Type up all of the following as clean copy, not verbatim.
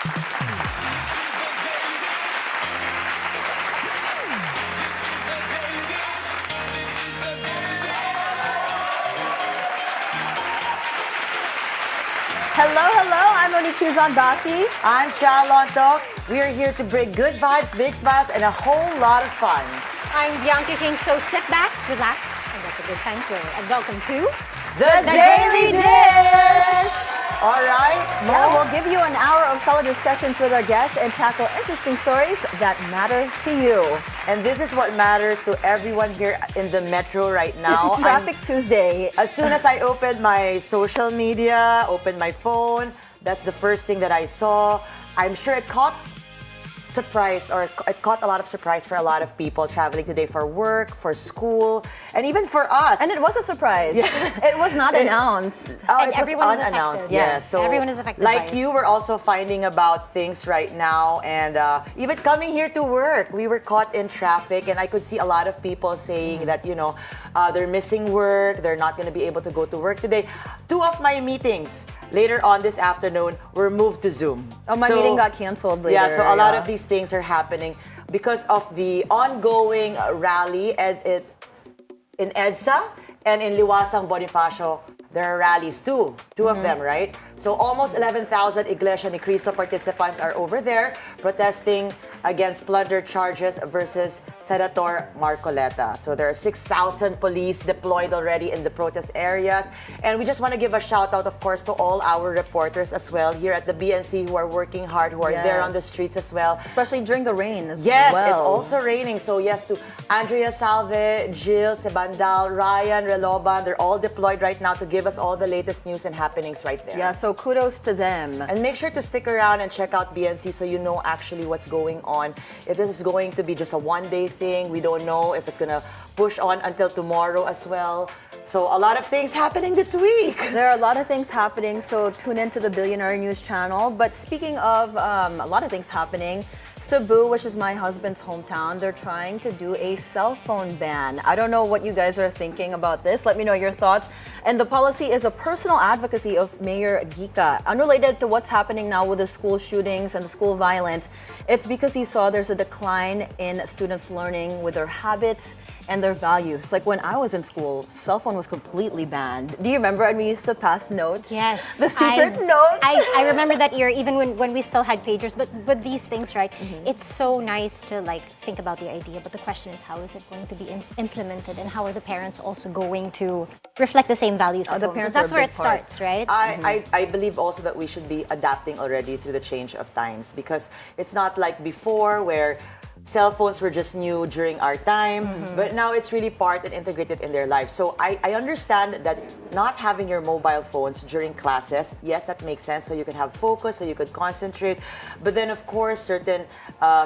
Hello, hello. I'm Monique Tuzon-Basi. I'm Chal Lontoc. We are here to bring good vibes, big smiles, and a whole lot of fun. I'm Bianca King, so sit back, relax, and let the good times roll. And welcome to The Daily Dish! All right, Yeah, we'll give you an hour of solid discussions with our guests and tackle interesting stories that matter to you. And this is what matters to everyone here in the metro right now. It's Traffic Tuesday. As soon as I opened my social media, opened my phone, that's the first thing that I saw. I'm sure it caught a lot of surprise for a lot of people traveling today for work, for school, and even for us. And it was a surprise. It was not announced. Oh, And it was everyone is unannounced. affected. Yes. So, Everyone is affected by like it. you, we're also finding about things right now, and even coming here to work, we were caught in traffic, and I could see a lot of people saying that they're missing work, they're not going to be able to go to work today. 2 of my meetings later on this afternoon were moved to Zoom. Oh, my meeting got canceled later. Yeah, so a lot of these things are happening because of the ongoing rally in EDSA and in Liwasang Bonifacio. There are rallies too, 2 of them, right? So almost 11,000 Iglesia ni Cristo participants are over there protesting against plunder charges versus Senator Marcoleta. So there are 6,000 police deployed already in the protest areas. And we just want to give a shout out, of course, to all our reporters as well here at the BNC who are working hard, who are there on the streets as well. Especially during the rain as Yes, well. it's also raining. So yes, to Andrea Salve, Jill Sebandal, Ryan Reloban, they're all deployed right now to give us all the latest news and happenings right there. Yeah, so kudos to them. And make sure to stick around and check out BNC so you know actually what's going on. If this is going to be just a one-day thing, we don't know if it's going to push on until tomorrow as well. So a lot of things happening this week. There are a lot of things happening, so tune into the Bilyonaryo News channel. But speaking of a lot of things happening, Cebu, which is my husband's hometown, they're trying to do a cell phone ban. I don't know what you guys are thinking about this. Let me know your thoughts. And the policy is a personal advocacy of Mayor Gica. Unrelated to what's happening now with the school shootings and the school violence, it's because he saw there's a decline in students learning with their habits and their values. Like when I was in school, cell phone was completely banned. Do you remember when we used to pass notes? Yes. The secret notes? I remember that era, even when we still had pagers. But with these things, right, it's so nice to think about the idea. But the question is, how is it going to be implemented? And how are the parents also going to reflect the same values at the home? parents Because that's are a where big it part. starts, right? I believe also that we should be adapting already through the change of times because it's not like before where cell phones were just new during our time, but now it's really part and integrated in their lives. So I understand that not having your mobile phones during classes, yes, that makes sense. So you can have focus, so you could concentrate. But then, of course, certain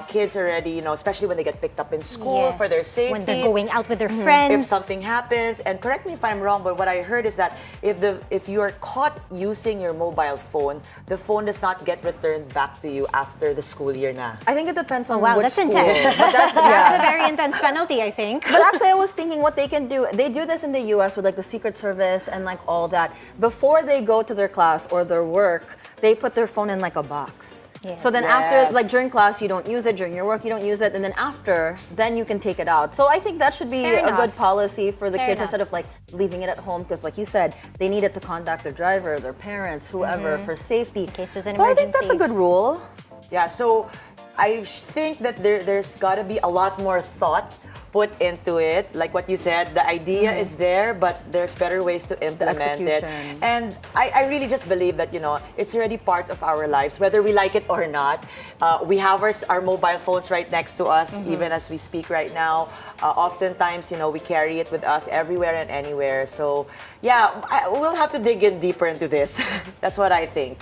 kids already, especially when they get picked up in school for their safety. When they're going out with their friends. If something happens, and correct me if I'm wrong, but what I heard is that if you are caught using your mobile phone, the phone does not get returned back to you after the school year na. I think it depends on wow, which that's school. intense. But that's That's a very intense penalty, I think. But actually, I was thinking what they can do. They do this in the U.S. with the Secret Service and all that. Before they go to their class or their work, they put their phone in a box. Yes. So then after, during class, you don't use it. During your work, you don't use it. And then after, then you can take it out. So I think that should be Fair a good policy for the Fair kids enough. instead of leaving it at home. Because like you said, they needed to contact their driver, their parents, whoever, for safety. In case there's an so I think that's a emergency. good rule. Yeah, so I think that there's got to be a lot more thought put into it. Like what you said, the idea is there, but there's better ways to implement it. execution. And I really just believe that, it's already part of our lives, whether we like it or not. We have our mobile phones right next to us, even as we speak right now. Oftentimes, we carry it with us everywhere and anywhere. So, yeah, we'll have to dig in deeper into this. That's what I think.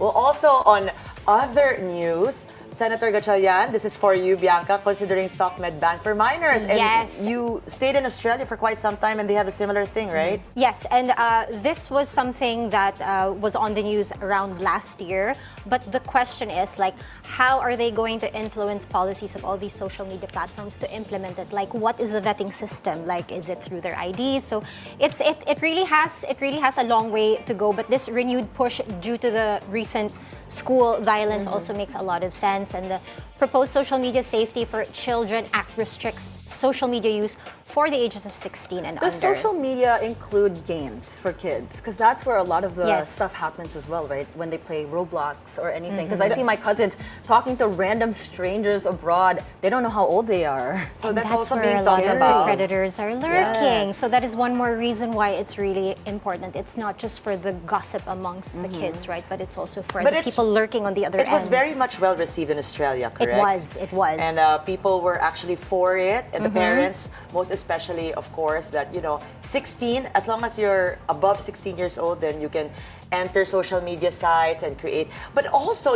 Well, also on other news, Senator Gatchalian, this is for you, Bianca, considering SOCMED ban for minors. And Yes. you stayed in Australia for quite some time and they have a similar thing, right? Yes, and this was something that was on the news around last year. But the question is, how are they going to influence policies of all these social media platforms to implement it? What is the vetting system? Is it through their IDs? So it really has a long way to go. But this renewed push due to the recent school violence also makes a lot of sense. And the proposed Social Media Safety for Children Act restricts social media use for the ages of 16 and Does under. social media include games for kids? Because that's where a lot of the Yes. stuff happens as well, right? When they play Roblox or anything. Because I see my cousins talking to random strangers abroad. They don't know how old they are. So And that's also where being a lot talked of the about. predators are lurking. Yes. So that is one more reason why it's really important. It's not just for the gossip amongst the kids, right? But it's also for But the it's- people lurking on the other It end. was very much well received in Australia, It correct? was. It was. And people were actually for it, and the parents, most especially, of course, that 16. As long as you're above 16 years old, then you can enter social media sites and create. But also,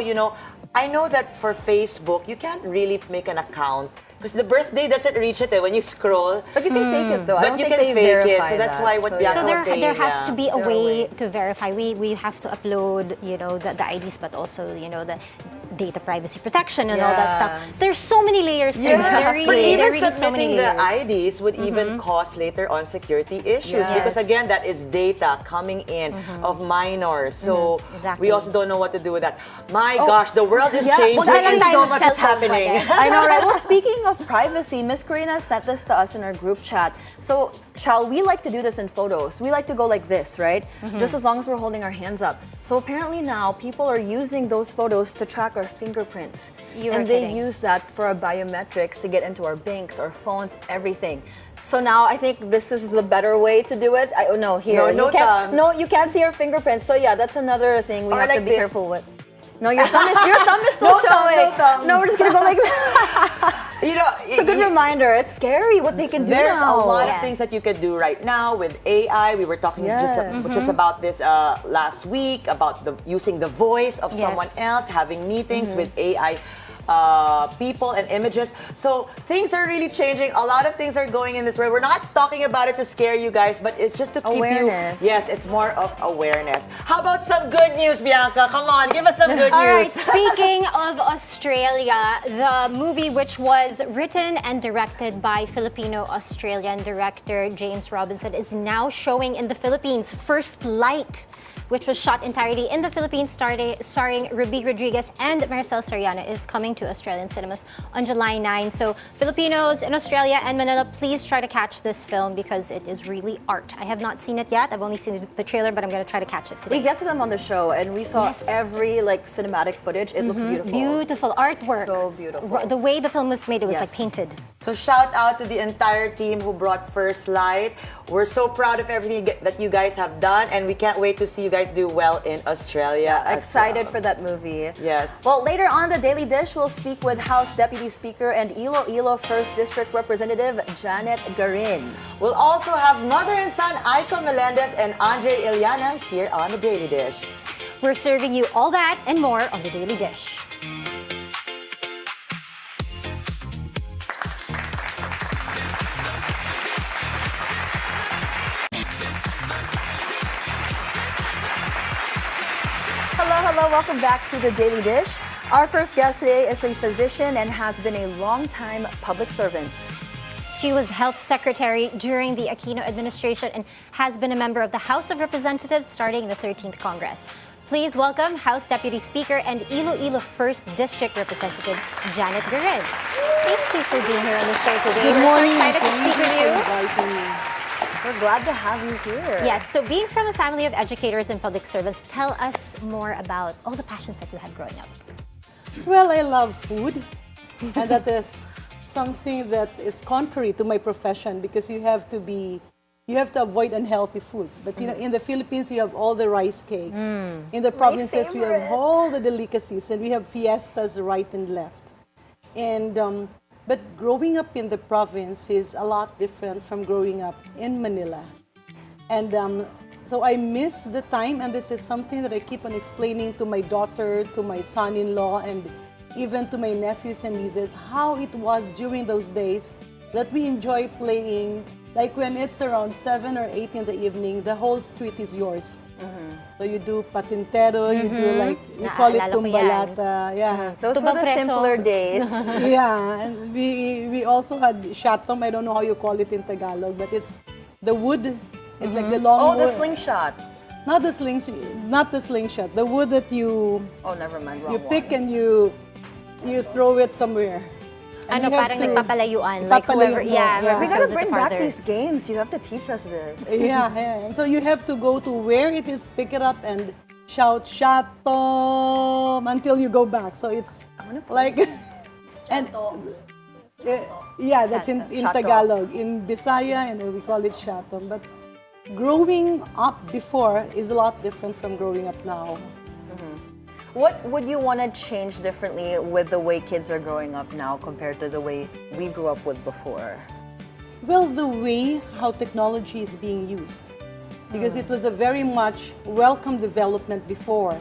I know that for Facebook, you can't really make an account because the birthday doesn't reach it when you scroll. But you can fake it though. I But don't you think can they fake it, verify so that's that. why what So, Bianca So was saying. there has to be a There are way ways. to verify. We have to upload, the IDs, but also, the data privacy protection and all that Yeah. stuff. There's so many layers to it. Yeah. There But really, even there really so submitting many the layers. IDs would even cause later on security issues Yes. because again, that is data coming in of minors. So Exactly. we also don't know what to do with that. My gosh, the world is yeah. changing Wag lang and tayo so much is mag-cellphone happening. pa din. I know, right? Well, speaking of privacy, Miss Karina sent this to us in our group chat. So, Chal, we like to do this in photos. We like to go like this, right? Just as long as we're holding our hands up. So apparently now people are using those photos to track our fingerprints. You are and they kidding. use that for our biometrics to get into our banks, our phones, everything. So now I think this is the better way to do it. No, here. No you can't, thumb. no, you can't see our fingerprints. So yeah, that's another thing we Or have to like be this. careful with. No, your thumb is still No thumb, showing. no thumb. No, we're just gonna go like that. It's a good reminder. It's scary what they can do There's now. a lot Yeah. of things that you can do right now with AI. We were talking Yes. just about this last week about using the voice of Yes. someone else, having meetings with AI people and images. So things are really changing. A lot of things are going in this way. We're not talking about it to scare you guys, but it's just to keep Awareness. you. Yes, it's more of awareness. How about some good news, Bianca? Come on, give us some good All right, news. speaking of Australia, the movie which was written and directed by Filipino-Australian director James Robinson is now showing in the Philippines. First Light, which was shot entirely in the Philippines, starring Ruby Rodriguez and Maricel Soriano, is coming to Australian cinemas on July 9. So Filipinos in Australia and Manila, please try to catch this film because it is really art. I have not seen it yet. I've only seen the trailer, but I'm going to try to catch it today. We guested them on the show, and we saw Yes. every cinematic footage. It looks beautiful. Beautiful artwork. So beautiful. The way the film was made, it was like Yes. painted. So shout out to the entire team who brought First Light. We're so proud of everything that you guys have done, and we can't wait to see you guys do well in Australia. as Excited well. for that movie. Yes. Well, later on the Daily Dish, we'll speak with House Deputy Speaker and Iloilo 1st District Representative Janet Garin. We'll also have mother and son Aiko Melendez and Andre Yllana here on the Daily Dish. We're serving you all that and more on the Daily Dish. Hello, welcome back to the Daily Dish. Our first guest today is a physician and has been a long-time public servant. She was health secretary during the Aquino administration and has been a member of the House of Representatives starting in the 13th Congress. Please welcome House Deputy Speaker and Iloilo 1st District Representative Janet Garin. Thank you for being here on the show today. Good We're morning. so excited to Thank speak with for you. inviting me. We're glad to have you here. Yes, so being from a family of educators and public servants, tell us more about all the passions that you had growing up. Well, I love food, and that is something that is contrary to my profession because you have to avoid unhealthy foods. But in the Philippines, we have all the rice cakes. In the provinces, we have favorite. all the delicacies, and we have fiestas right and left. And but growing up in the province is a lot different from growing up in Manila. And so I miss the time, and this is something that I keep on explaining to my daughter, to my son-in-law, and even to my nephews and nieces, how it was during those days that we enjoy playing. Like when it's around 7 or 8 in the evening, the whole street is yours. So you do patintero, you do like, we call it Naalala ko yan. tumbalata. Yeah. Those were Tubang the preso. simpler days. Yeah, and we also had shatom. I don't know how you call it in Tagalog, but it's the wood. It's like the long Oh, the wood. slingshot. not the slingshot, the wood that you Oh, never mind. Wrong you one. pick and you throw it somewhere. And Ano, you have parang to- nagpapalayuan. Like Ipapalayuan whoever, mo, yeah, yeah. whoever We gotta throws it bring back farther. these games. You have to teach us this. Yeah, yeah. And so you have to go to where it is, pick it up, and shout "Shatom" until you go back. So it's like, and yeah, that's in Shato. Tagalog. In Bisaya, and we call it Shatom. But growing up before is a lot different from growing up now. What would you want to change differently with the way kids are growing up now compared to the way we grew up with before? Well, the way how technology is being used, because it was a very much welcome development before.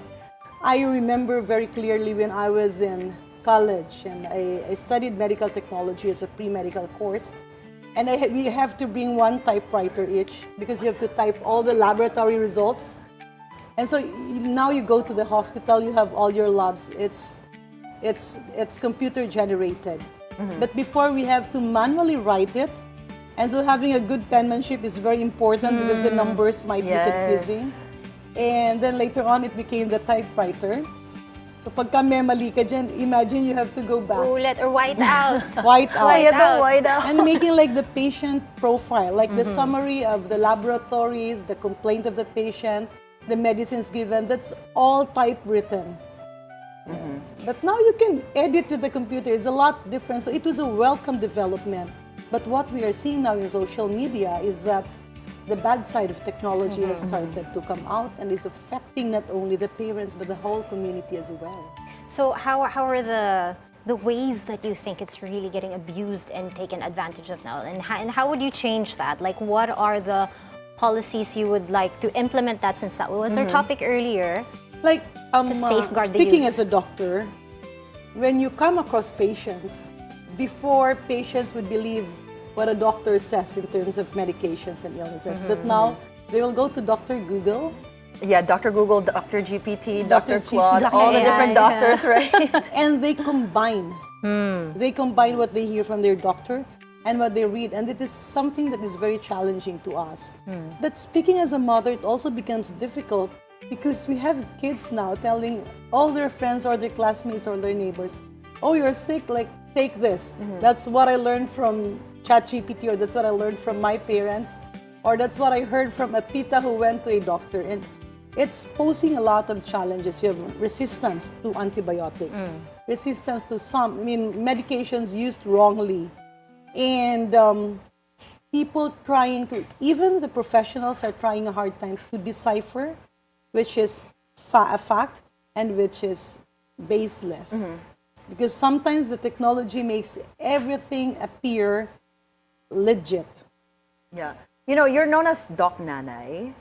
I remember very clearly when I was in college and I studied medical technology as a pre-medical course. And we have to bring one typewriter each because you have to type all the laboratory results. And so now you go to the hospital, you have all your labs. It's computer generated. But before we have to manually write it. And so having a good penmanship is very important because the numbers might be confusing. And then later on, it became the typewriter. So pagka may mali ka dyan, imagine you have to go back. Ulit or white out. White out. White out. White out. And making like the patient profile, like the summary of the laboratories, the complaint of the patient, the medicines given, that's all typewritten. But now you can edit with the computer. It's a lot different. So it was a welcome development. But what we are seeing now in social media is that the bad side of technology has started to come out and is affecting not only the parents but the whole community as well. So how are the ways that you think it's really getting abused and taken advantage of now? And how would you change that? Like, what are the policies you would like to implement that, since that was our topic earlier? Like, safeguard the speaking youth. as a doctor, when you come across patients, before patients would believe what a doctor says in terms of medications and illnesses. But now they will go to Dr. Google. Yeah, Dr. Google, Dr. GPT, Dr. Dr. Claude, Dr. all the AI, different yeah. doctors, right? And they combine. They combine what they hear from their doctor and what they read. And it is something that is very challenging to us. But speaking as a mother, it also becomes difficult because we have kids now telling all their friends or their classmates or their neighbors, oh, you're sick, like, take this. That's what I learned from ChatGPT, or that's what I learned from my parents, or that's what I heard from a tita who went to a doctor. And it's posing a lot of challenges. You have resistance to antibiotics, resistance to medications used wrongly. And people trying to, even the professionals are trying a hard time to decipher which is a fact and which is baseless. Because sometimes the technology makes everything appear legit. Yeah. You know, you're known as Doc Nanay.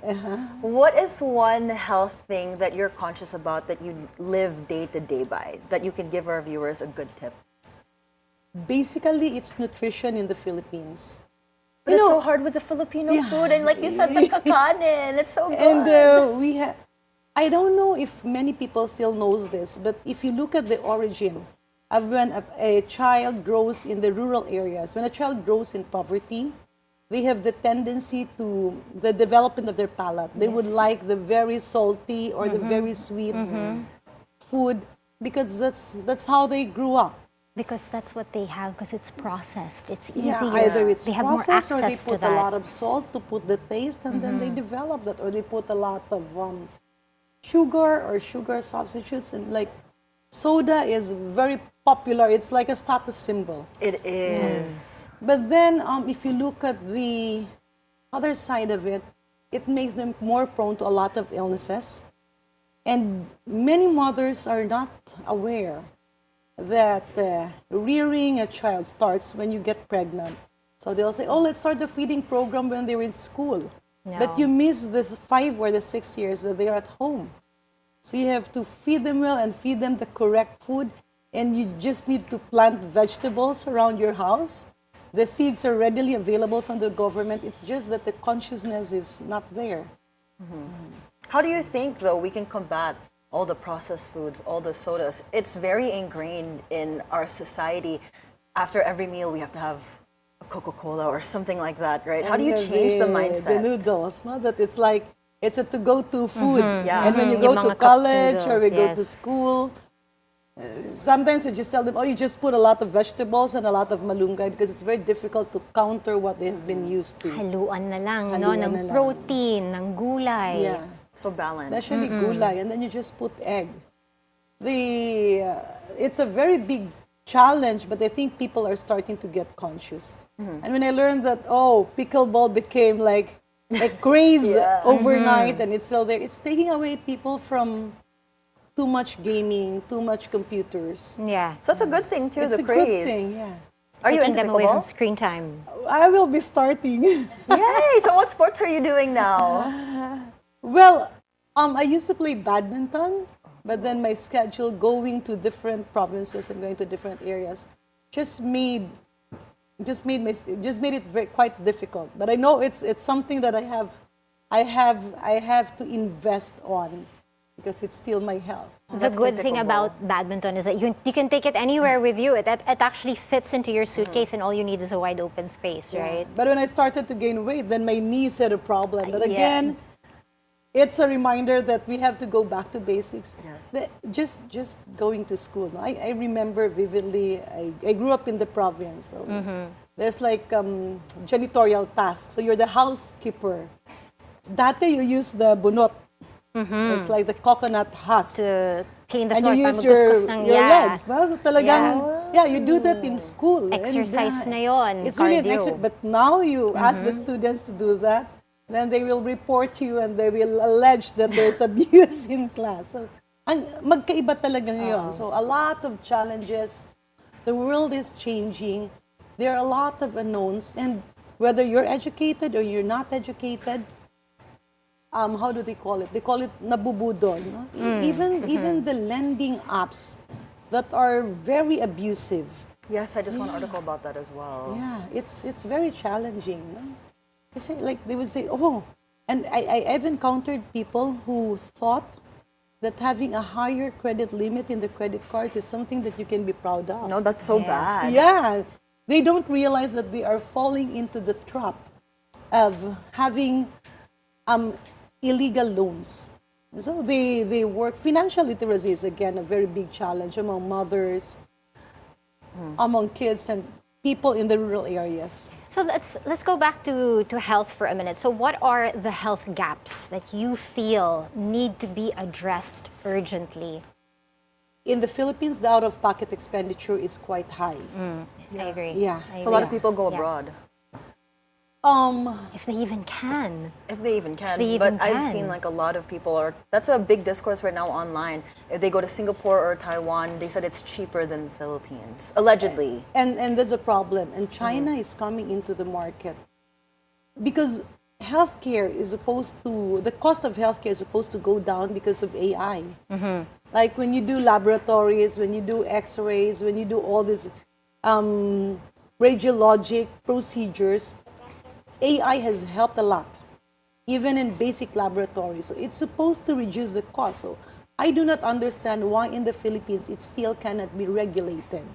What is one health thing that you're conscious about that you live day to day by, that you can give our viewers a good tip? Basically, it's nutrition in the Philippines. But it's so hard with the Filipino food, and like you said, the kakanin, it's so good. And we have, I don't know if many people still knows this, but if you look at the origin of when a child grows in the rural areas, when a child grows in poverty, they have the tendency to the development of their palate. They would like the very salty or the very sweet food because that's how they grew up. Because that's what they have, because it's processed. It's easier. Yeah, either it's they have more processed or they access to put a that. lot of salt to put the taste, and then they develop that, or they put a lot of sugar or sugar substitutes, and like soda is very popular. It's like a status symbol. It is. But then, if you look at the other side of it, it makes them more prone to a lot of illnesses. And many mothers are not aware that rearing a child starts when you get pregnant. So they'll say, oh, let's start the feeding program when they're in school. No. But you miss the 5 or the 6 years that they're at home. So you have to feed them well and feed them the correct food. And you just need to plant vegetables around your house. The seeds are readily available from the government. It's just that the consciousness is not there. How do you think, though, we can combat all the processed foods, all the sodas? It's very ingrained in our society. After every meal, we have to have a Coca-Cola or something like that, right? How do you change the mindset? The noodles, no? That it's like It's a to-go-to food. Yeah. And when you Yung go mga to cup college or noodles, we go to yes. school, sometimes I just tell them, oh, you just put a lot of vegetables and a lot of malunggay because it's very difficult to counter what they have been used to. Haluan na lang, no? Haluan Ng na lang. protein, ng gulay. Yeah. So balanced. Especially gulay, and then you just put egg. It's a very big challenge, but I think people are starting to get conscious. And when I learned that, pickleball became like a craze overnight, and it's still there, it's taking away people from too much gaming, too much computers. Yeah. So that's a good thing too, It's the a craze. good thing, yeah. Are you Taking into them away from pickleball? screen time. I will be starting. Yay! So what sports are you doing now? Well, I used to play badminton, but then my schedule going to different provinces and going to different areas just made it very quite difficult. But I know it's something that I have to invest on because it's still my health. The good thing about badminton is that you can take it anywhere with you. It actually fits into your suitcase, and all you need is a wide open space, right? But when I started to gain weight, then my knees had a problem. But Yeah. again, it's a reminder that we have to go back to basics. Yes. Just going to school. I remember vividly, I grew up in the province. So there's like janitorial tasks. So you're the housekeeper. Dati you use the bunot. It's like the coconut husk. To clean the And floor. you para use your magkuskus ng- legs. No? So talagang, you do that in school. Exercise And, na yun, It's really an cardio. exercise. But now you ask the students to do that, then they will report you and they will allege that there's abuse in class. So, magkaiba talaga ngayon. So a lot of challenges. The world is changing. There are a lot of unknowns. And whether you're educated or you're not educated, how do they call it? They call it nabubudol. No? Even the lending apps that are very abusive. Yes, I just saw an article about that as well. Yeah, it's very challenging. No? It's like they would say, and I've encountered people who thought that having a higher credit limit in the credit cards is something that you can be proud of. No, that's so bad. Yeah, they don't realize that they are falling into the trap of having illegal loans. So they work. Financial literacy is again a very big challenge among mothers, among kids and people in the rural areas. So let's go back to health for a minute. So what are the health gaps that you feel need to be addressed urgently? In the Philippines, the out-of-pocket expenditure is quite high. I agree. Yeah. I So a lot of agree. people go Yeah. abroad. If they even can. If they even can. If they even But I've can. seen like a lot of people that's a big discourse right now online. If they go to Singapore or Taiwan, they said it's cheaper than the Philippines, allegedly. And there's a problem. And China is coming into the market because healthcare is the cost of healthcare is supposed to go down because of AI. Like when you do laboratories, when you do x-rays, when you do all these radiologic procedures, AI has helped a lot, even in basic laboratories. So it's supposed to reduce the cost. So I do not understand why in the Philippines it still cannot be regulated.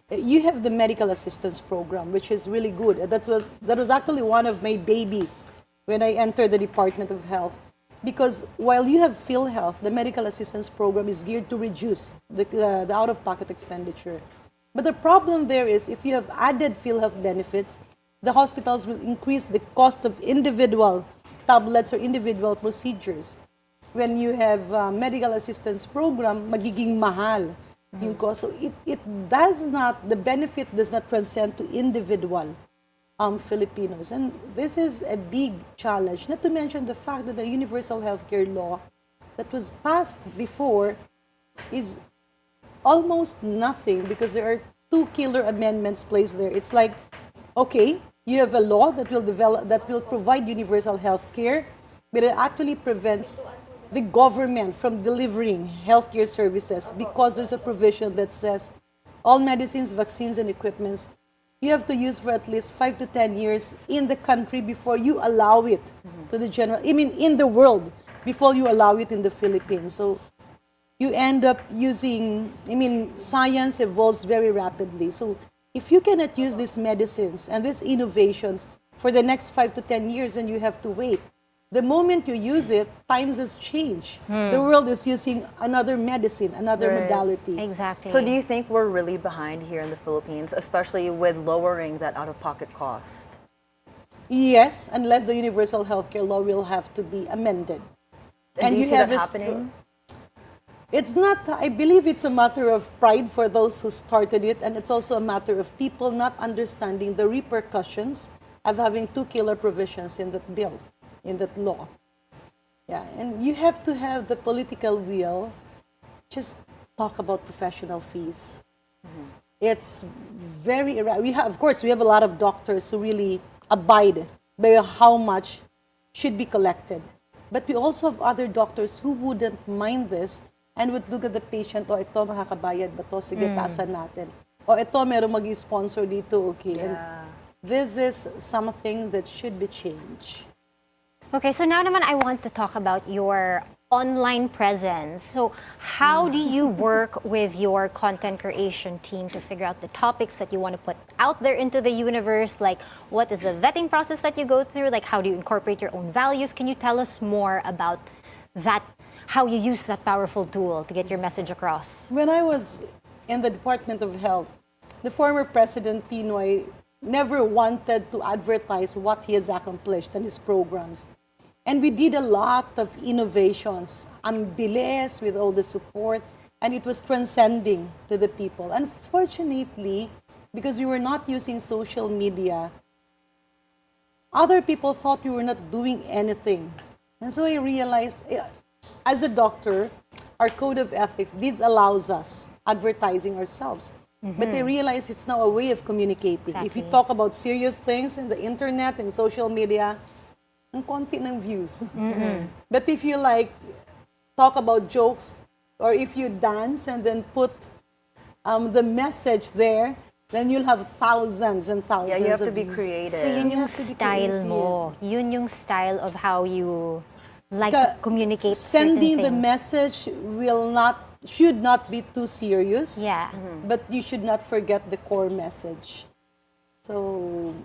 You have the medical assistance program, which is really good. That was actually one of my babies when I entered the Department of Health. Because while you have PhilHealth, the medical assistance program is geared to reduce the out-of-pocket expenditure. But the problem there is if you have added PhilHealth benefits, the hospitals will increase the cost of individual tablets or individual procedures. When you have medical assistance program, magiging mahal yung cost. So the benefit does not transcend to individual Filipinos. And this is a big challenge, not to mention the fact that the universal healthcare law that was passed before is almost nothing because there are 2 killer amendments placed there. It's like, okay, you have a law that will provide universal health care, but it actually prevents the government from delivering healthcare services because there's a provision that says all medicines, vaccines, and equipments you have to use for at least 5 to 10 years in the country before you allow it to the general, in the world, before you allow it in the Philippines. So you end up using, science evolves very rapidly. So if you cannot use these medicines and these innovations for the next 5 to 10 years and you have to wait, the moment you use it, times has changed. The world is using another medicine, another Right. modality. Exactly. So do you think we're really behind here in the Philippines, especially with lowering that out-of-pocket cost? Yes, unless the universal healthcare law will have to be amended. And do you see that have a happening? It's not, I believe it's a matter of pride for those who started it, and it's also a matter of people not understanding the repercussions of having two killer provisions in that bill, in that law. Yeah, and you have to have the political will. Just talk about professional fees. It's very, of course, we have a lot of doctors who really abide by how much should be collected. But we also have other doctors who wouldn't mind this and would look at the patient, ito makakabayad ba to? Sige, taasan natin. Ito meron mag-sponsor dito, okay. And this is something that should be changed. Okay, so now naman I want to talk about your online presence. So how do you work with your content creation team to figure out the topics that you want to put out there into the universe? Like, what is the vetting process that you go through? Like, how do you incorporate your own values? Can you tell us more about that, how you use that powerful tool to get your message across? When I was in the Department of Health, the former President Pinoy never wanted to advertise what he has accomplished in his programs. And we did a lot of innovations. Ang bilis with all the support, and it was transcending to the people. Unfortunately, because we were not using social media, other people thought we were not doing anything. And so I realized, as a doctor, our code of ethics, this allows us advertising ourselves. But I realized it's now a way of communicating. If you Exactly. talk about serious things in the internet and social media, ang konti ng views. But if you talk about jokes, or if you dance and then put the message there, then you'll have thousands and thousands Yeah, you have to of be views. creative. So yun You yung have to be style mo. Yun yung style of how you like to communicate Sending the certain things. message should not be too serious. Yeah. But you should not forget the core message. So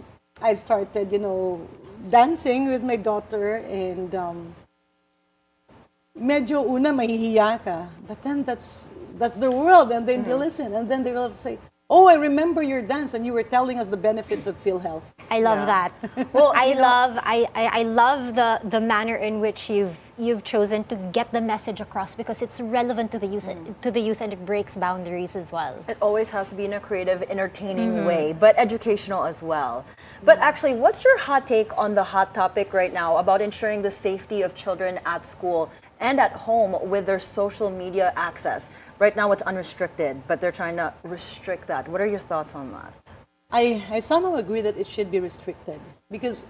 I've started, dancing with my daughter, and medyo una mahihiya ka. But then that's the world, and then they listen, and then they will say, "Oh, I remember your dance, and you were telling us the benefits of PhilHealth." I love that. Well, I love the manner in which you've chosen to get the message across, because it's relevant to the youth and it breaks boundaries as well. It always has to be in a creative, entertaining way, but educational as well. But actually, what's your hot take on the hot topic right now about ensuring the safety of children at school and at home with their social media access? Right now, it's unrestricted, but they're trying to restrict that. What are your thoughts on that? I somehow agree that it should be restricted, because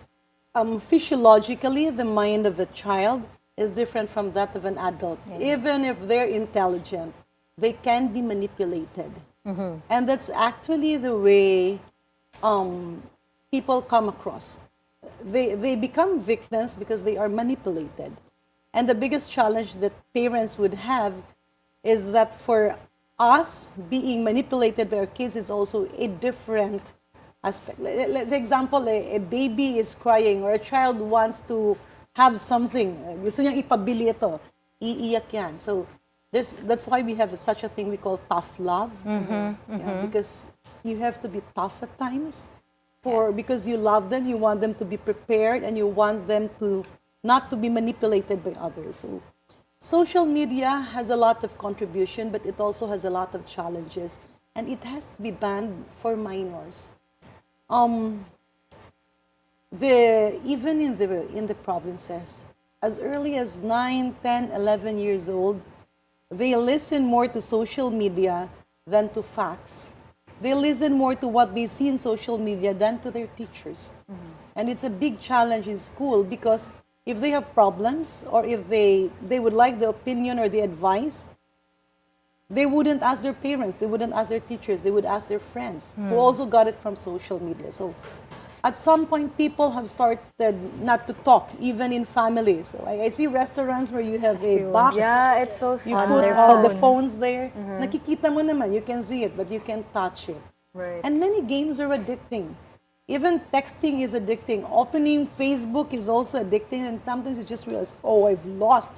physiologically, the mind of a child is different from that of an adult. Even if they're intelligent, they can be manipulated. And that's actually the way people come across. They become victims because they are manipulated. And the biggest challenge that parents would have is that for us, being manipulated by our kids is also a different aspect. Let's example, a baby is crying, or a child wants to have something. Gusto niyang ipabili ito. Iiyak yan. So that's why we have such a thing we call tough love. Because you have to be tough at times. Because you love them, you want them to be prepared, and you want them to not to be manipulated by others. So social media has a lot of contribution, but it also has a lot of challenges, and it has to be banned for minors. Even in the provinces, as early as 9, 10, 11 years old, they listen more to social media than to facts. They listen more to what they see in social media than to their teachers. And it's a big challenge in school, because if they have problems, or if they would like the opinion or the advice, they wouldn't ask their parents, they wouldn't ask their teachers, they would ask their friends who also got it from social media. So at some point, people have started not to talk, even in families. So I see restaurants where you have a box. Yeah, it's so You sad. put all the phones there. Nakikita mo naman, you can see it, but you can't touch it. Right. And many games are addicting. even texting is addicting. Opening Facebook is also addicting, and sometimes you just realize, oh, I've lost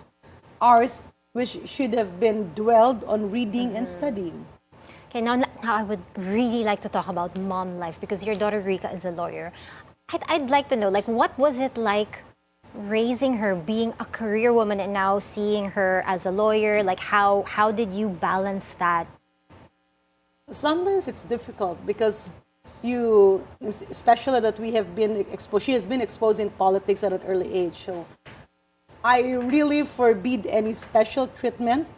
hours which should have been dwelled on reading and studying. Okay, now I would really like to talk about mom life because your daughter Rika is a lawyer. I'd like to know, like, what was it like raising her, being a career woman, and now seeing her as a lawyer? Like, how did you balance that? Sometimes it's difficult because especially that we have been exposed, she has been exposed in politics at an early age. So I really forbid any special treatment.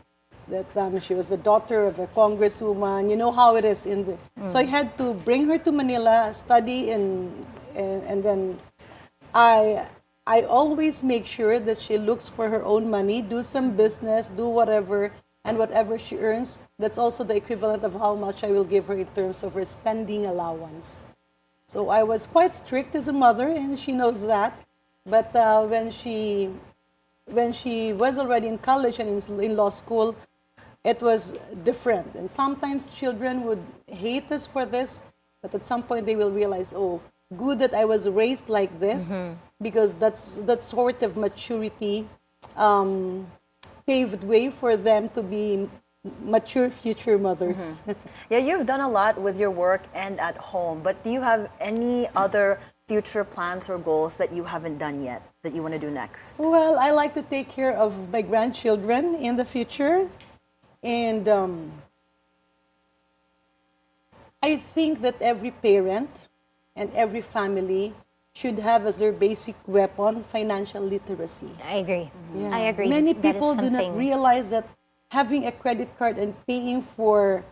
That she was the daughter of a congresswoman. You know how it is in the. So I had to bring her to Manila, study, and then I always make sure that she looks for her own money, do some business, do whatever, and whatever she earns, that's also the equivalent of how much I will give her in terms of her spending allowance. So I was quite strict as a mother, and she knows that. But when she was already in college and in law school, it was different. And sometimes children would hate us for this, but at some point they will realize, oh, good that I was raised like this, because that sort of maturity paved way for them to be mature future mothers. Yeah, you've done a lot with your work and at home, but do you have any other future plans or goals that you haven't done yet that you want to do next? Well, I like to take care of my grandchildren in the future. And I think that every parent and every family should have as their basic weapon financial literacy. I agree. Yeah. I agree. Many That is people do not something- realize that having a credit card and paying for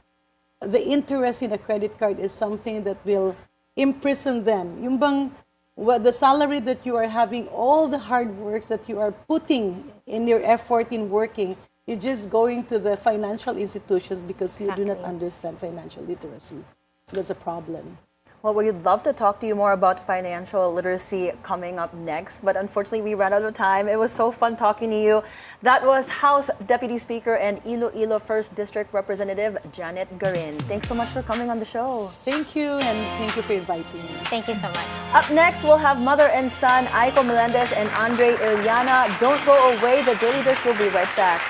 the interest in a credit card is something that will imprison them. Yung bang, the salary that you are having, all the hard works that you are putting in your effort in working, is just going to the financial institutions because you do not understand financial literacy. That's a problem. Well, we'd love to talk to you more about financial literacy coming up next, but unfortunately we ran out of time. It was so fun talking to you. That was House Deputy Speaker and Iloilo 1st District Representative Janet Garin. Thanks so much for coming on the show. Thank you, and thank you for inviting me. Thank you so much. Up next, we'll have mother and son Aiko Melendez and Andre Yllana. Don't go away. The Daily Dish will be right back.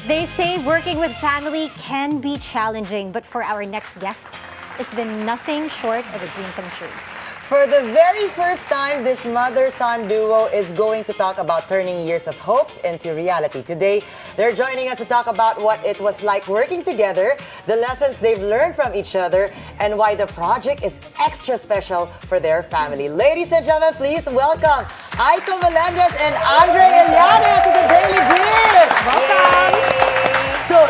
They say working with family can be challenging, but for our next guests, it's been nothing short of a dream come true. For the very first time, this mother-son duo is going to talk about turning years of hopes into reality. Today, they're joining us to talk about what it was like working together, the lessons they've learned from each other, and why the project is extra special for their family. Ladies and gentlemen, please welcome Aiko Melendez and Andre Yllana to the Daily Dish. Welcome. So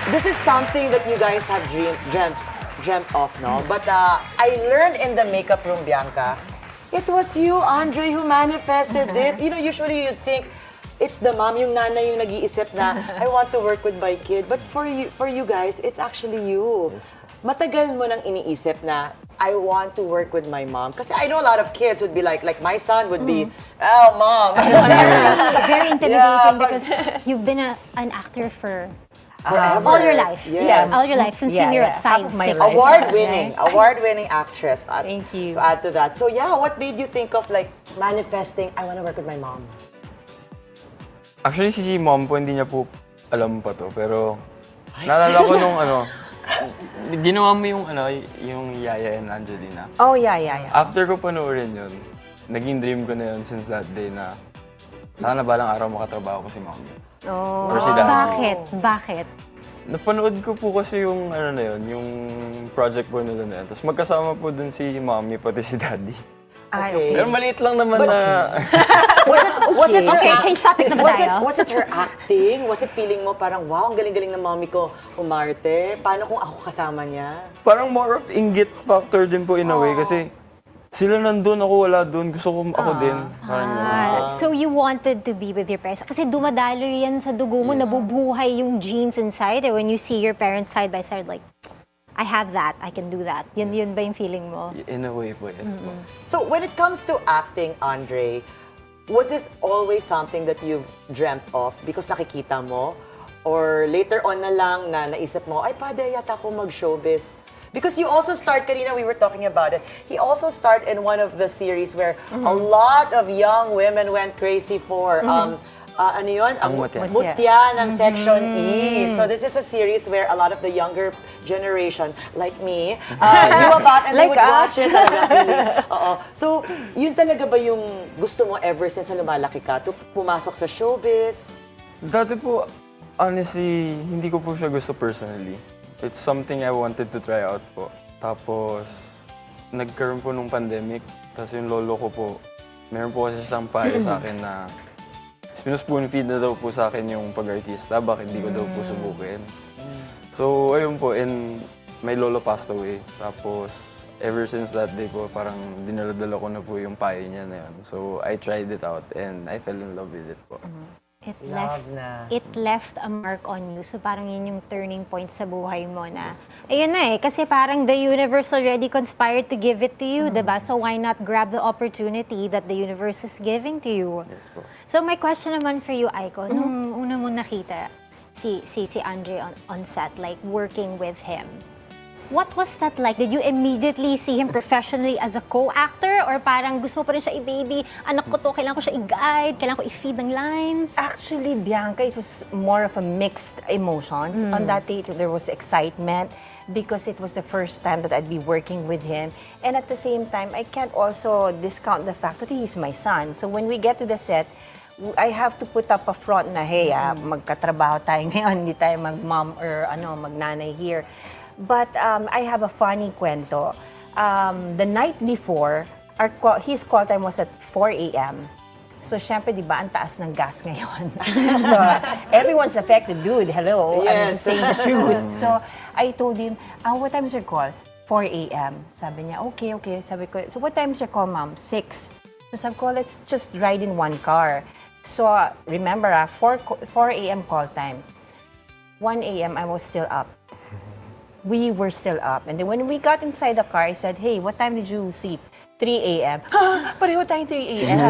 this is something that you guys have dreamt of, no? But I learned in the makeup room, Bianca, it was you, Andre, who manifested this. You know, usually you think it's the mom, yung nanay yung nag-iisip na, I want to work with my kid. But for you guys, it's actually you. Matagal mo nang iniisip na, I want to work with my mom. Kasi I know a lot of kids would be like my son would be, oh, mom. Very intimidating because you've been an actor for Forever. all your life. Yes. All your life, since you were at Half 5, of my 6. life. Award-winning actress. Thank you. To add to that. So yeah, what made you think of like manifesting, I want to work with my mom? Actually, si mom po, hindi niya po alam pa to. Pero, naalala ko nung ginawa mo yung Yaya and Angelina. Oh, yeah. After ko panoorin yun, naging dream ko na yun since that day na sana balang araw makatrabaho ko si mom. Oh. Or si daddy. Bakit? Napanood ko po kasi yung yung project po nila na yun. Tapos magkasama po dun si mommy pati si daddy. Okay. Pero maliit lang naman na... Was it her Okay, change topic na ba tayo? Was it her acting? Was it feeling mo parang, wow, ang galing-galing ng mommy ko umarte? Paano kung ako kasama niya? Parang more of inggit factor din po in a way kasi sila nandun, ako wala dun. Gusto ko ako din. Parang So you wanted to be with your parents? Kasi dumadalo yan sa dugo mo, nabubuhay yung genes inside. And when you see your parents side by side, like, I have that, I can do that. Yun ba yung feeling mo? In a way po, yes po. So when it comes to acting, Andre, was this always something that you've dreamt of because nakikita mo? Or later on na lang na naisip mo, ay, pwede yata ako mag-showbiz. Because you also start, kanina we were talking about it, he also started in one of the series where a lot of young women went crazy for, ano yun? Ang mutya. Mutya ng Section E. So this is a series where a lot of the younger generation, like me, knew about and they would watch it. Oo. So, yun talaga ba yung gusto mo ever since na lumalaki ka? To pumasok sa showbiz? Dati po, honestly, hindi ko po siya gusto personally. It's something I wanted to try out po. Tapos, nagkaroon po nung pandemic. Tapos yung lolo ko po, meron po kasi isang payo sa akin na spoon feed na daw po sa akin yung pag-artista. Bakit di ko daw po subukin? So, ayun po, and my lolo passed away. Tapos, ever since that day po, parang dinaladala ko na po yung payo niya na yun. So, I tried it out and I fell in love with it po. It left a mark on you. So parang yun yung turning point sa buhay mo na, ayun na kasi parang the universe already conspired to give it to you, diba? So why not grab the opportunity that the universe is giving to you? Yes po. So my question naman for you, Aiko, nung una mo nakita si Andre on set, like working with him, what was that like? Did you immediately see him professionally as a co-actor? Or parang gusto mo pa rin siya i-baby, anak ko to, kailangan ko siya i-guide, kailangan ko i-feed ng lines? Actually, Bianca, it was more of a mixed emotions. On that day, there was excitement because it was the first time that I'd be working with him. And at the same time, I can't also discount the fact that he's my son. So when we get to the set, I have to put up a front na, hey, magkatrabaho tayo ngayon, hindi tayo mag-mom or magnanay here. But I have a funny kwento. The night before, his call time was at 4 a.m. So, syempre, di ba, ang taas ng gas ngayon. So, everyone's affected, dude. Hello, I'm just saying the truth. So, I told him, what time is your call? 4 a.m. Sabi niya, okay. Sabi ko, so what time is your call, ma'am? 6. So, sabi ko, let's just ride in one car. So, remember, 4 a.m. call time. 1 a.m. I was still up. We were still up. And then when we got inside the car, I said, hey, what time did you sleep? 3 a.m. Pareho tayong 3 a.m.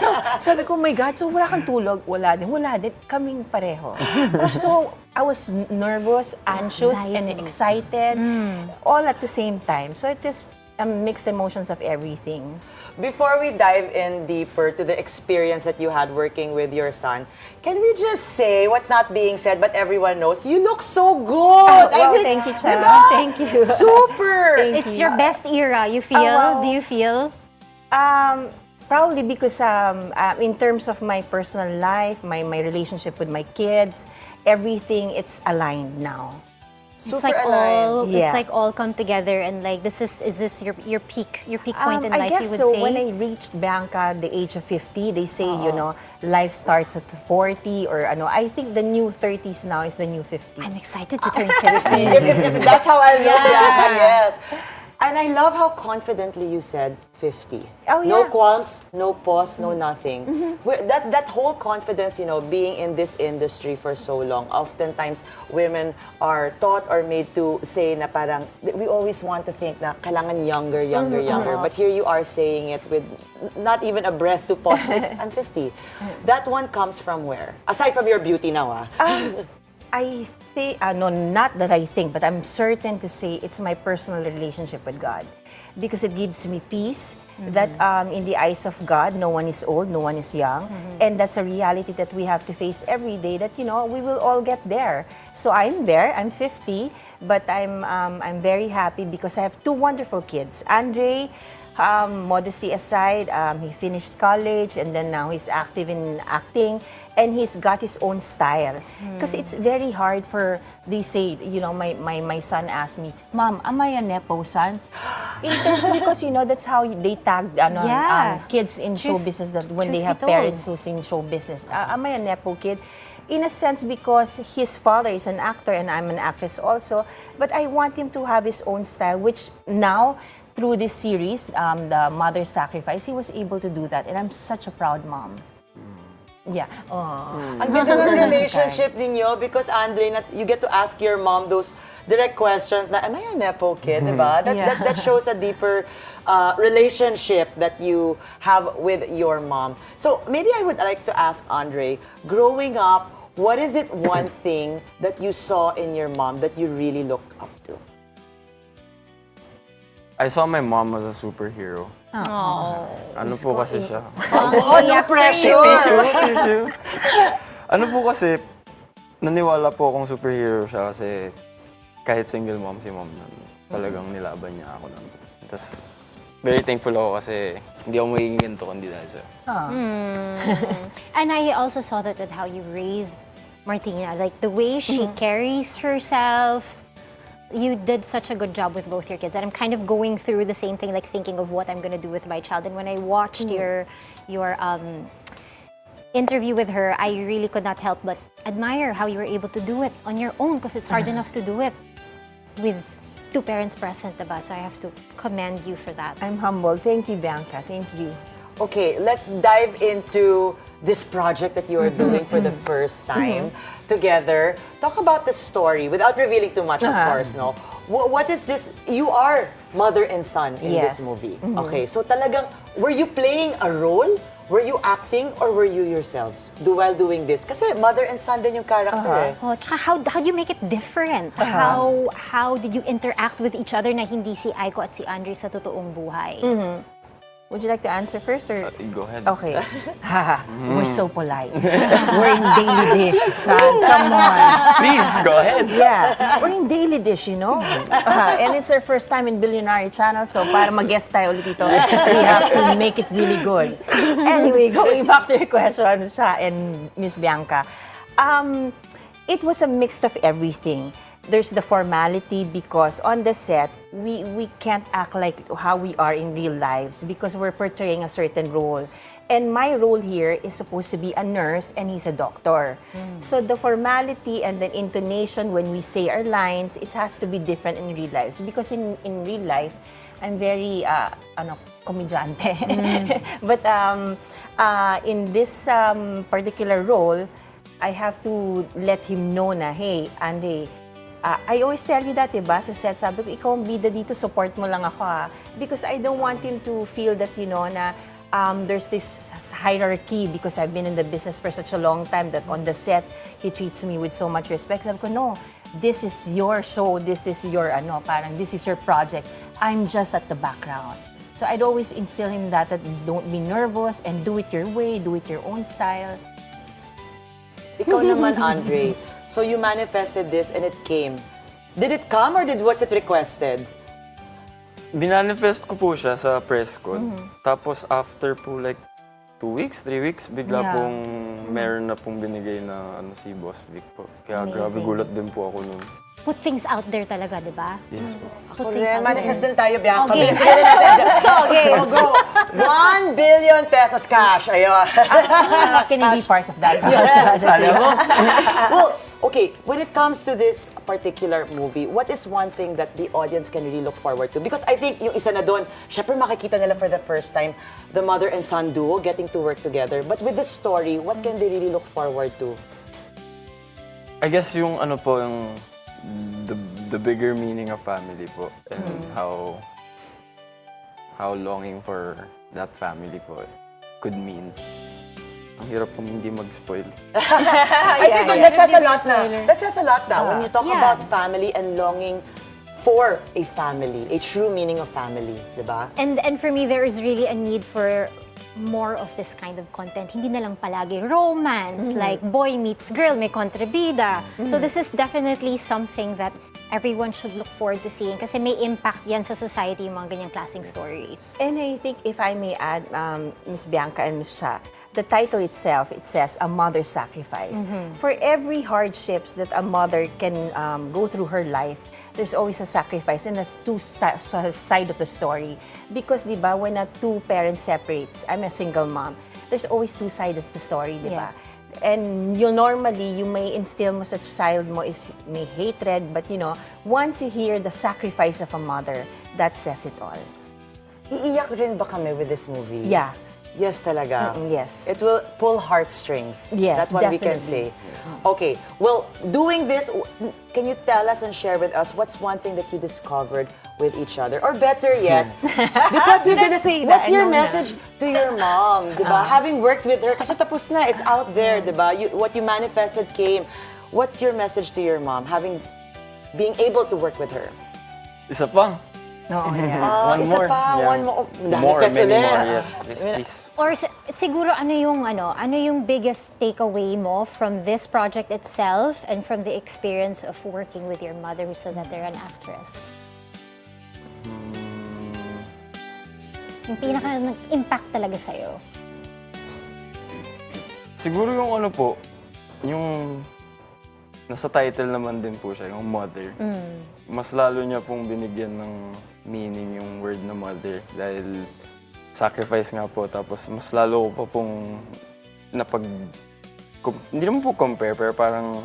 So, sabi ko, oh my God, so wala kang tulog? Wala din. Kaming pareho. So, I was nervous, anxious, and excited, all at the same time. So, it is mixed emotions of everything. Before we dive in deeper to the experience that you had working with your son, can we just say what's not being said but everyone knows? You look so good! Wow, thank you, Chal. Diba? Thank you. Super! It's your best era, you feel? wow. Do you feel? Probably because in terms of my personal life, my relationship with my kids, everything, it's aligned now. Super It's like aligned. Yeah. it's like all come together and like is this your peak point in I life, guess you would so. say? When I reached Bianca, the age of 50, they say, life starts at 40 or I think the new 30s now is the new 50. I'm excited to turn 50. If that's how I look, Bianca, yes. And I love how confidently you said 50. Oh, No yeah. qualms, no pause, no nothing. That whole confidence, being in this industry for so long, oftentimes women are taught or made to say na parang, we always want to think na kailangan younger. But here you are saying it with not even a breath to pause. I'm 50. That one comes from where? Aside from your beauty now, I think, no, not that I think, but I'm certain to say it's my personal relationship with God. Because it gives me peace that in the eyes of God, no one is old, no one is young. And that's a reality that we have to face every day that, we will all get there. So I'm there, I'm 50, but I'm very happy because I have two wonderful kids. Andre, modesty aside, he finished college and then now he's active in acting and he's got his own style. Because it's very hard for, they say, my son asked me, Mom, am I a Nepo son? In terms because, that's how they tag kids in show business that when they have parents who's in show business. Am I a Nepo kid? In a sense, because his father is an actor and I'm an actress also, but I want him to have his own style, which now, through this series, The Mother's Sacrifice, he was able to do that. And I'm such a proud mom. Yeah. Oh. Ang ganda ng relationship ninyo because Andre, you get to ask your mom those direct questions na, am I a Nepo kid, diba? That shows a deeper relationship that you have with your mom. So maybe I would like to ask Andre, growing up, what is it one thing that you saw in your mom that you really look up to? I saw my mom as a superhero. Ano po kasi siya? Oh, no pressure! Tissue. Ano po kasi, naniwala po akong superhero siya kasi kahit single mom si mom nun, talagang nilaban niya ako nun. Tapos, very thankful ako kasi hindi ako magiging ganito kundi dahil sa'yo. And I also saw that with how you raised Martina, like the way she carries herself. You did such a good job with both your kids, and I'm kind of going through the same thing, like thinking of what I'm going to do with my child. And when I watched your interview with her, I really could not help but admire how you were able to do it on your own, because it's hard enough to do it with two parents present, diba? So I have to commend you for that. I'm humbled. Thank you, Bianca. Thank you. Okay, let's dive into this project that you are doing for the first time together. Talk about the story without revealing too much, of course, no? What is this? You are mother and son in this Yes. movie. Okay, so talagang, were you playing a role? Were you acting or were you yourselves while doing this? Kasi mother and son din yung character eh. Oh, tsaka how do you make it different? How did you interact with each other na hindi si Aiko at si Andre sa totoong buhay? Would you like to answer first or? Go ahead. Okay. Haha, we're so polite. We're in Daily Dish, son. Come on. Please, go ahead. Yeah, we're in Daily Dish, you know? And it's our first time in Bilyonaryo channel, so para mag-guest tayo ulit dito, we have to make it really good. Anyway, going back to your question, siya and Miss Bianca, it was a mix of everything. There's the formality because on the set, we can't act like how we are in real lives because we're portraying a certain role. And my role here is supposed to be a nurse and he's a doctor. So the formality and the intonation when we say our lines, it has to be different in real lives because in real life, I'm very, komedyante. But in this particular role, I have to let him know na, hey, Andre, I always tell you that, diba? Sa set, sabi ko, ikaw ang bida dito, support mo lang ako, ha? Because I don't want him to feel that, you know, na there's this hierarchy because I've been in the business for such a long time that on the set, he treats me with so much respect. Sabi ko, no, this is your show, this is your, parang this is your project. I'm just at the background. So I'd always instill him that don't be nervous and do it your way, do it your own style. Ikaw naman, Andre. So you manifested this and it came. Did it come or was it requested? Binanifest ko po siya sa press con. Tapos after po like 2 weeks, 3 weeks, bigla pong meron na pong binigay na si Boss Vic po. Kaya grabe gulat din po ako nun. Put things out there talaga, di ba? Yes po. Put things out Manifest there. din tayo, Bianca. Okay. Bilisan na natin. Gusto, okay. Go. 1 billion pesos cash. Ayun. Can you be part of that? Sana mo. Well, okay, when it comes to this particular movie, what is one thing that the audience can really look forward to? Because I think yung isa na doon, syempre makikita nila for the first time, the mother and son duo getting to work together. But with the story, what can they really look forward to? I guess yung po, yung the bigger meaning of family po and how longing for that family po could mean. Ang hirap pong hindi mag-spoil. I think that says a lot na. That says a lot now when you talk Yeah. about family and longing for a family, a true meaning of family, di ba? And for me, there is really a need for more of this kind of content. Hindi na lang palagi romance, like boy meets girl, may kontrabida. So this is definitely something that everyone should look forward to seeing kasi may impact yan sa society yung mga ganyang klaseng stories. And I think if I may add, Miss Bianca and Miss Cha, the title itself, it says a mother's sacrifice. For every hardships that a mother can go through her life, there's always a sacrifice and there's two side of the story. Because, di ba, when a two parents separates, I'm a single mom, there's always two sides of the story, di ba? And you may instill mo sa child mo is may hatred, but you know, once you hear the sacrifice of a mother, that says it all. Iiyak rin ba kami with this movie? Yeah. Yes, talaga. yes. It will pull heartstrings. Yes, That's what we can definitely. say. Okay, well, doing this, can you tell us and share with us what's one thing that you discovered with each other? Or better yet, because you did this, say that, what's I your know na. message to your mom, di ba? Having worked with her, kasi tapos na, it's out there, di ba? What you manifested came. What's your message to your mom, being able to work with her? Isa pa. No, yeah. One isa more. pa, Yeah. one more. More, Manifest many ulit. more. Yes, yes, please. Or siguro ano yung biggest takeaway mo from this project itself and from the experience of working with your mother so that they're an actress? Yung pinaka nag-impact talaga sa'yo. Siguro yung ano po, yung nasa title naman din po siya, yung mother. Mas lalo niya pong binigyan ng meaning yung word na mother dahil sacrifice nga po. Tapos mas lalo ko pa pong hindi naman po compare, pero parang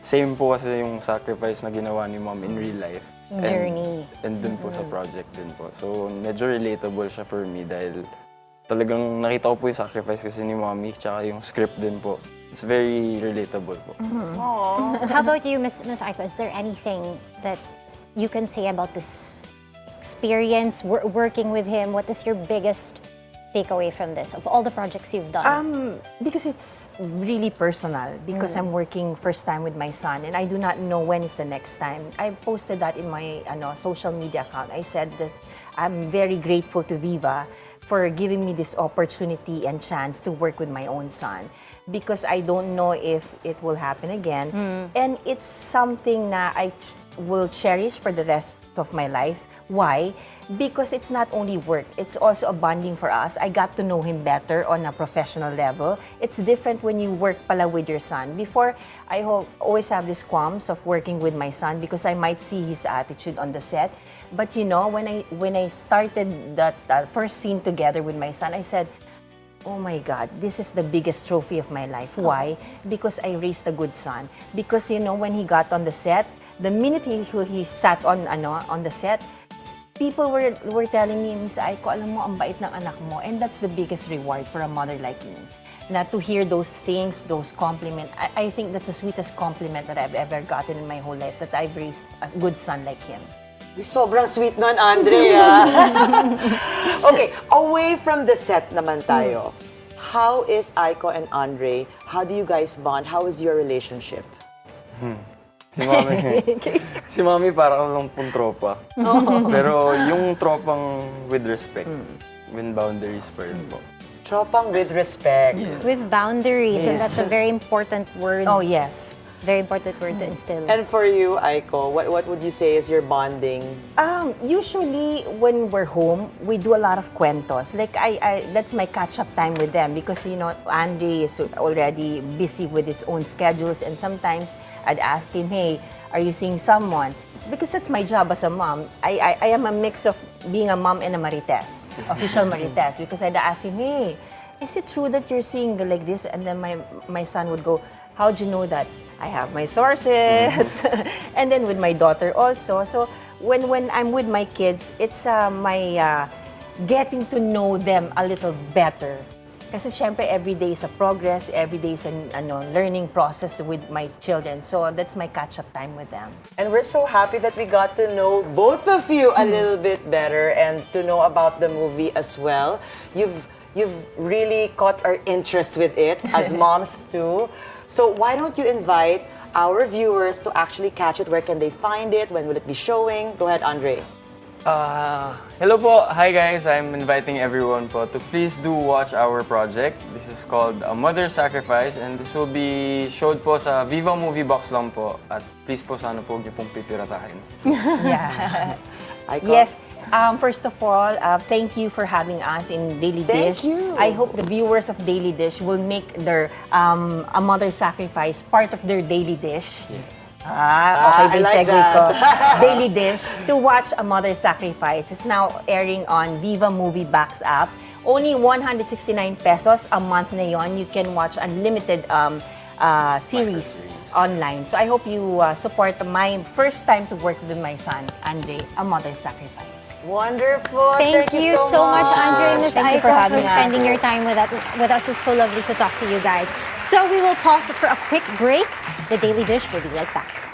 same po kasi yung sacrifice na ginawa ni mom in real life. Journey. And dun po sa project din po. So medyo relatable siya for me dahil talagang nakita ko po yung sacrifice kasi ni mommy tsaka yung script din po. It's very relatable po. How about you, Miss Aiko? Is there anything that you can say about this experience working with him? What is your biggest takeaway from this, of all the projects you've done? Because it's really personal, because I'm working first time with my son and I do not know when is the next time. I posted that in my social media account. I said that I'm very grateful to Viva for giving me this opportunity and chance to work with my own son, because I don't know if it will happen again. And it's something na I will cherish for the rest of my life. Why? Because it's not only work, it's also a bonding for us. I got to know him better on a professional level. It's different when you work pala with your son. Before, I always have these qualms of working with my son because I might see his attitude on the set. But you know, when I started that first scene together with my son, I said, oh my God, this is the biggest trophy of my life. Why? Because I raised a good son. Because you know, when he got on the set, the minute he sat on the set, people were telling me, Miss Aiko, alam mo, ang bait ng anak mo. And that's the biggest reward for a mother like me. Na to hear those things, those compliments, I think that's the sweetest compliment that I've ever gotten in my whole life, that I've raised a good son like him. Sobrang sweet nun, Andrea. Okay, away from the set naman tayo. How is Aiko and Andre? How do you guys bond? How is your relationship? Si Mami parang lang pong tropa. Pero yung tropang with respect, with boundaries pa rin po. Tropang with respect. With boundaries, and that's a very important word. Oh, yes. Very important word to instill. And for you, Aiko, what would you say is your bonding? Usually, when we're home, we do a lot of cuentos. Like, that's my catch-up time with them because, you know, Andre is already busy with his own schedules, and sometimes I'd ask him, hey, are you seeing someone? Because that's my job as a mom. I am a mix of being a mom and a marites, official marites, because I'd ask him, hey, is it true that you're seeing like this? And then my son would go, how'd you know that? I have my sources. And then with my daughter also. So when I'm with my kids, it's my getting to know them a little better. Kasi syempre every day is a progress, every day is a learning process with my children. So that's my catch-up time with them. And we're so happy that we got to know both of you a little bit better and to know about the movie as well. You've really caught our interest with it as moms too. So why don't you invite our viewers to actually catch it? Where can they find it? When will it be showing? Go ahead, Andre. Hello po. Hi guys. I'm inviting everyone po to please do watch our project. This is called A Mother's Sacrifice and this will be showed po sa Viva Movie Box lang po. At please po sana po huwag niyo pong pipiratahin. Yeah. Aiko? Yes. First of all, thank you for having us in Daily Thank Dish. you. I hope the viewers of Daily Dish will make their A Mother's Sacrifice part of their daily dish. Yes. I Okay, like segue that. ko. Daily Dish to watch A Mother's Sacrifice. It's now airing on Viva Movie Box app. Only 169 pesos a month na yon. You can watch unlimited series online. So I hope you support my first time to work with my son, Andre, A Mother's Sacrifice. Wonderful. Thank you so much, Andre and Miss Thank you Aiko, for having us. spending your time with us. It was so lovely to talk to you guys. So we will pause for a quick break. The Daily Dish will be right back.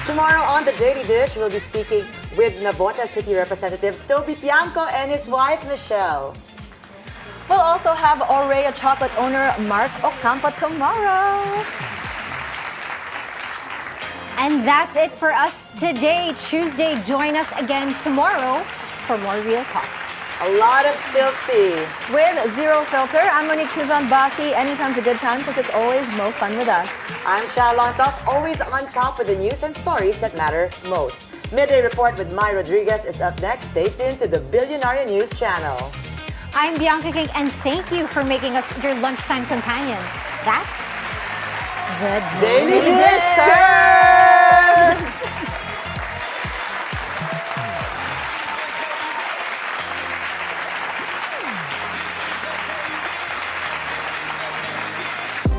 Tomorrow on The Daily Dish, we'll be speaking with Navota City Representative Toby Tiangco and his wife, Michelle. We'll also have Aurea chocolate owner Mark Ocampo tomorrow. And that's it for us today, Tuesday. Join us again tomorrow for more Real Talk. A lot of spilled tea. With Zero Filter, I'm Monique Tuzon-Basi. Anytime's a good time because it's always more fun with us. I'm Chal Lontoc, always on top with the news and stories that matter most. Midday Report with Mai Rodriguez is up next. Stay tuned to the Bilyonaryo News Channel. I'm Bianca King, and thank you for making us your lunchtime companion. That's the Daily Daily Dish, sir!